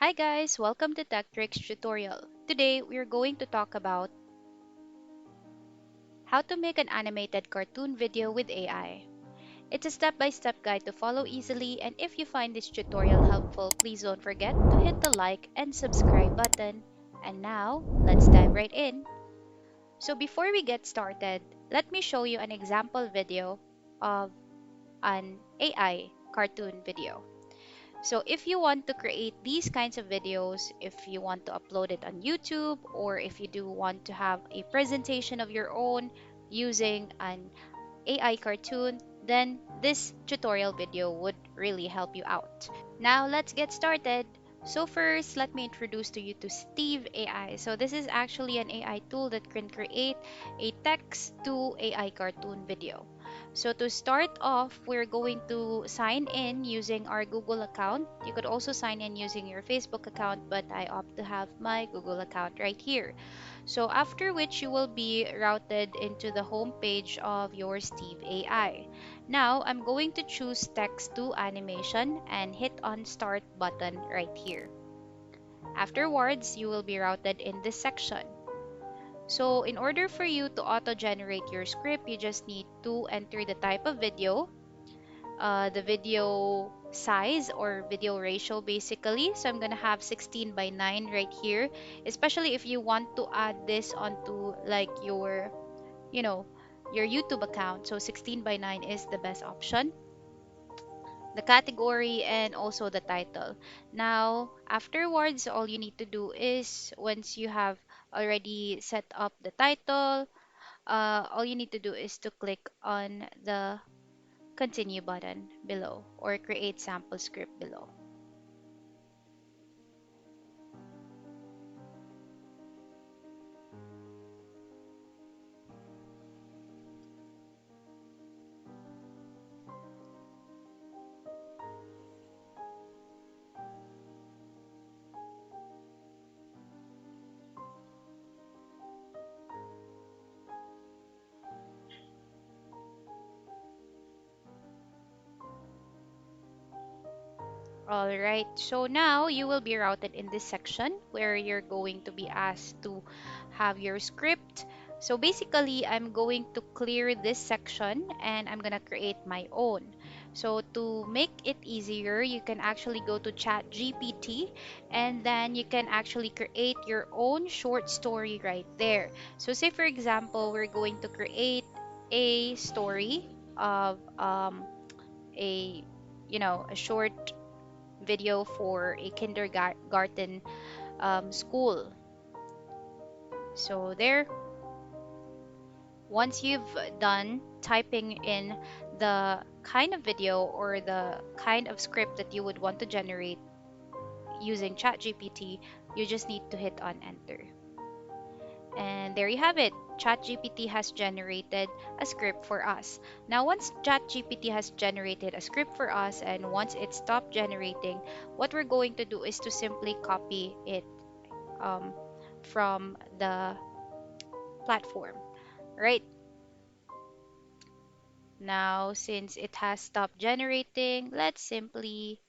Hi guys, welcome to Tech Tricks tutorial. Today we are going to talk about how to make an animated cartoon video with AI. It's a step-by-step guide to follow easily, and if you find this tutorial helpful, please don't forget to hit the like and subscribe button. And now, let's dive right in. So before we get started, let me show you an example video of an AI cartoon video. So if you want to create these kinds of videos, if you want to upload it on YouTube, or if you do want to have a presentation of your own using an AI cartoon, then this tutorial video would really help you out. Now let's get started. So first, let me introduce to you to Steve AI. So this is actually an AI tool that can create a text to AI cartoon video. So to start off, we're going to sign in using our Google account. You could also sign in using your Facebook account, but I opt to have my Google account right here. So after which you will be routed into the home page of your Steve AI. Now I'm going to choose text to animation and hit on start button right here. Afterwards, you will be routed in this section. So in order for you to auto-generate your script, you just need to enter the type of video, the video size or video ratio basically. So I'm gonna have 16 by 9 right here, especially if you want to add this onto like you know, your YouTube account. So 16 by 9 is the best option. The category and also the title. Now, afterwards, all you need to do is once you have already set up the title, all you need to do is to click on the continue button below or create sample script below. All right, so now you will be routed in this section where you're going to be asked to have your script. So basically, I'm going to clear this section and I'm gonna create my own. So to make it easier, you can actually go to ChatGPT and then you can actually create your own short story right there. So say for example, we're going to create a story of a a short video for a kindergarten school. So there, once you've done typing in the kind of video or the kind of script that you would want to generate using ChatGPT, you just need to hit on enter. And there you have it. ChatGPT has generated a script for us. Now, once ChatGPT has generated a script for us and once it stopped generating, what we're going to do is to simply copy it um, from the platform, right? Now, since it has stopped generating, let's simply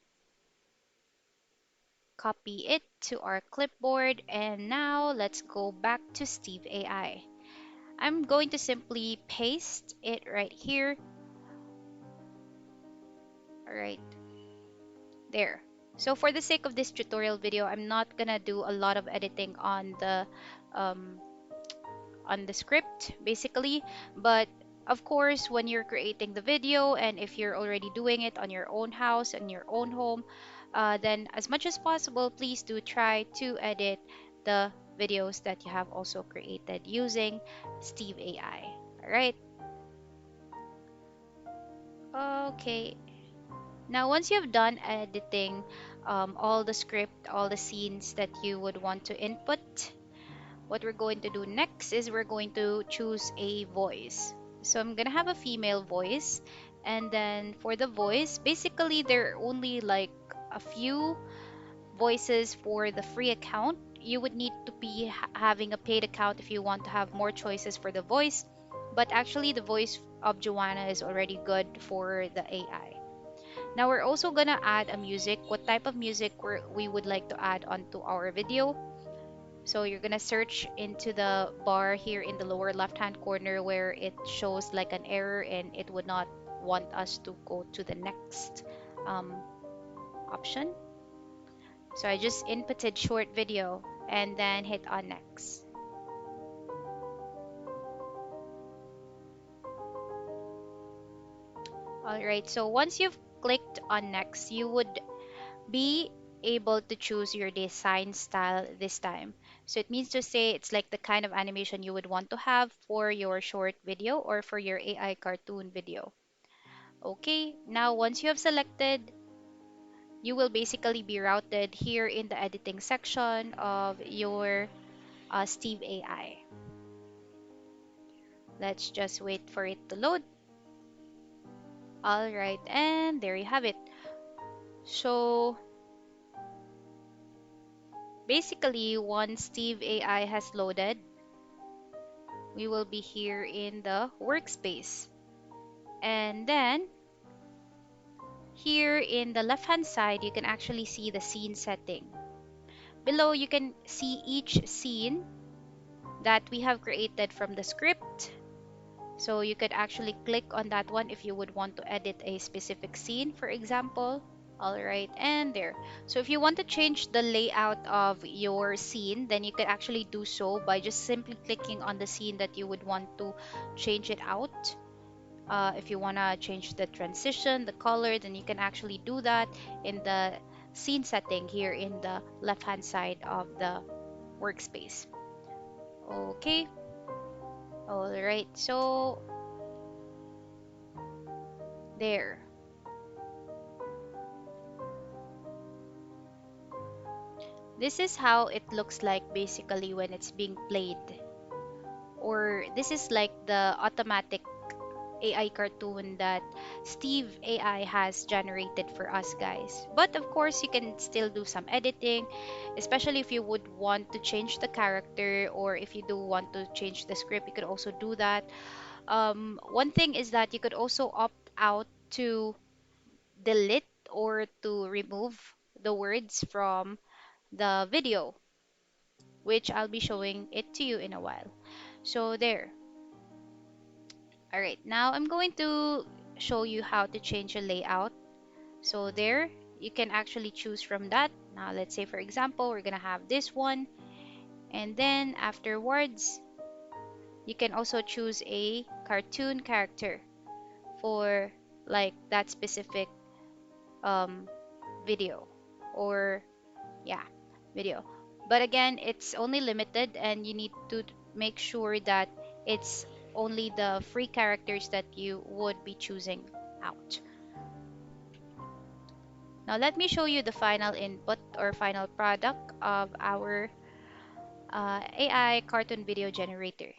copy it to our clipboard. And now let's go back to Steve AI. I'm going to simply paste it right here, right there. So for the sake of this tutorial video, I'm not gonna do a lot of editing um, on the script basically, but of course when you're creating the video and if you're already doing it on your own house and your own home, then as much as possible please do try to edit the videos that you have also created using Steve AI. All right. Okay, now once you've done editing all the script, all the scenes that you would want to input, what we're going to do next is we're going to choose a voice. So I'm gonna have a female voice, and then for the voice, basically there are only like a few voices for the free account. You would need to be having a paid account if you want to have more choices for the voice, but actually the voice of Joanna is already good for the AI. Now we're also gonna add a music, what type of music we would like to add onto our video. So you're gonna search into the bar here in the lower left hand corner where it shows like an error and it would not want us to go to the next um, option. So I just inputted short video and then hit on next. Alright, so once you've clicked on next, you would be able to choose your design style this time. So it means to say it's like the kind of animation you would want to have for your short video or for your AI cartoon video. Okay, now once you have selected, you will basically be routed here in the editing section of your Steve AI. Let's just wait for it to load. Alright, and there you have it. So basically, once Steve AI has loaded, we will be here in the workspace. And then here in the left hand side, you can actually see the scene setting. Below, you can see each scene that we have created from the script. So you could actually click on that one if you would want to edit a specific scene, for example. Alright, and there. So if you want to change the layout of your scene, then you could actually do so by just simply clicking on the scene that you would want to change it out. If you want to change the transition, the color, then you can actually do that in the scene setting here in the left hand side of the workspace. Okay, alright, so there. This is how it looks like basically when it's being played. Or this is like the automatic AI cartoon that Steve AI has generated for us guys. But of course, you can still do some editing, especially if you would want to change the character or if you do want to change the script, you could also do that. One thing is that you could also opt out to delete or to remove the words from the video, which I'll be showing it to you in a while. So there. All right, now I'm going to show you how to change a layout. So there, you can actually choose from that. Now let's say for example, we're gonna have this one, and then afterwards, you can also choose a cartoon character for like that specific um, video or yeah, video. But again, it's only limited and you need to make sure that it's only the free characters that you would be choosing out. Now let me show you the final input or final product of our AI cartoon video generator.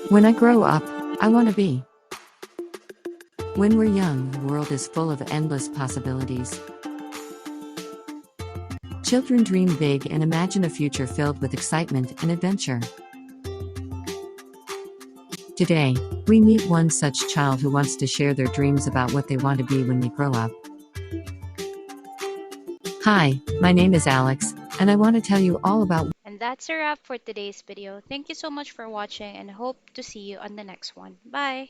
When I grow up, I want to be. When we're young, the world is full of endless possibilities. Children dream big and imagine a future filled with excitement and adventure. Today, we meet one such child who wants to share their dreams about what they want to be when they grow up. Hi, my name is Alex, and I want to tell you all about. And that's a wrap for today's video. Thank you so much for watching and hope to see you on the next one. Bye!